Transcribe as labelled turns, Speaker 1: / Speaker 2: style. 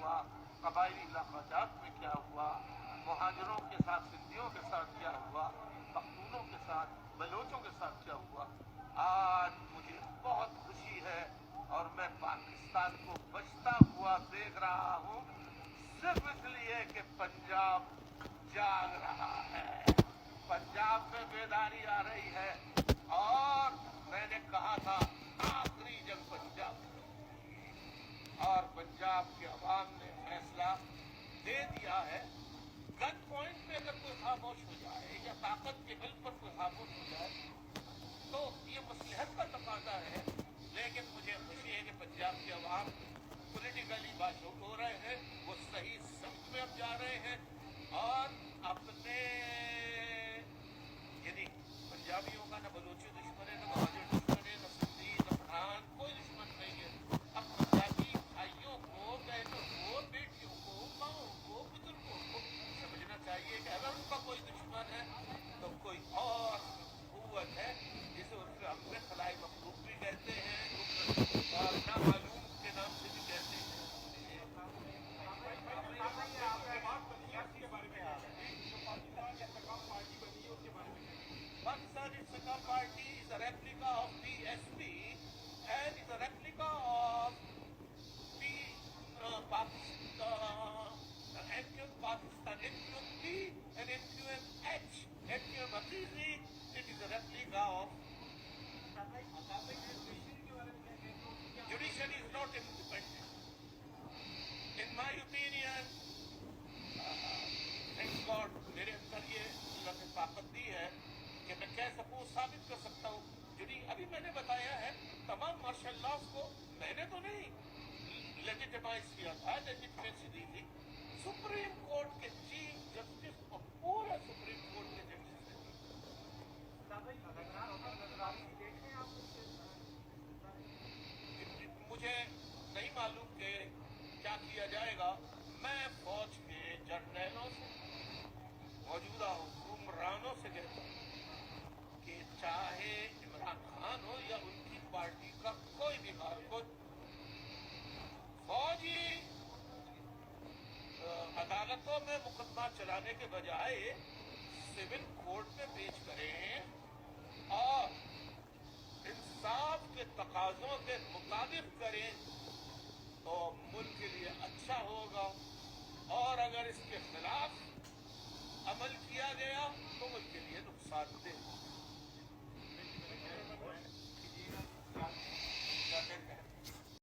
Speaker 1: हुआ, कबायली इलाक़ाजात में क्या हुआ, मुहाजिरों के साथ, सिंधियों के साथ क्या हुआ, पख्तूनों के साथ, बलोचों के साथ क्या हुआ। आज मुझे बहुत खुशी है और मैं पाकिस्तान को बचता हुआ देख रहा हूँ, सिर्फ इसलिए कि पंजाब जाग रहा है, पंजाब में बेदारी आ रही है। और मैंने कहा था आखिरी जंग पंजाब, और पंजाब के अवाम ने फैसला दे दिया है। गन पॉइंट पे अगर कोई खामोश हो जाए या ताकत के बल पर कोई खामोश हो जाए तो ये मसलहत का तकाजा है। लेकिन मुझे खुशी है कि पंजाब के अवाम पॉलिटिकली बाशऊर हो रहे हैं, वो सही समत में अब जा रहे हैं और अपने यानी पंजाबियों का न बलोची दुश्मन है, न महाजर दुश्मन है, न सिंधी, न पठान, कोई दुश्मन नहीं है। अब पंजाबी भाइयों को, बहनों को, बेटियों को, माओं को, बुजुर्गों को समझना चाहिए कि अगर उनका कोई दुश्मन है तो कोई और कुव्वत है, जिसे उर्फ में खलाई मखलूक भी कहते हैं और नामालूम के नाम से भी कहते हैं। Pakistan Istikam Party is a replica of PSP and is a replica of MQM Pakistan, MQMP and MQMH. MQM Hafizi, it is a replica of. Judiciary is not independent. In my opinion, thank God, मेरे अंदर ये अल्लाह ने ताकत दी है कि मैं कह सकूँ, साबित कर सकता हूँ। अभी मैंने बताया है तमाम मार्शल लॉ को मैंने तो नहीं लेजिटिमाइज किया था, लेजिटिमेसी दी थी सुप्रीम कोर्ट के चीफ जस्टिस और पूरे सुप्रीम कोर्ट के जजेस ने। मुझे नहीं मालूम कि क्या किया जाएगा। मैं फौज के जर्नलों से, मौजूदा हुक्मरानों से कहता हूँ कि चाहे इमरान खान हो या उनकी पार्टी का कोई भी कारकुन, फौजी अदालतों में मुकदमा चलाने के बजाय सिविल कोर्ट में पेश करें और इंसाफ के तकाजों के मुताबिक करें तो मुल्क के लिए अच्छा होगा। और अगर इसके खिलाफ अमल किया गया तो मुल्क के लिए नुकसानदेह।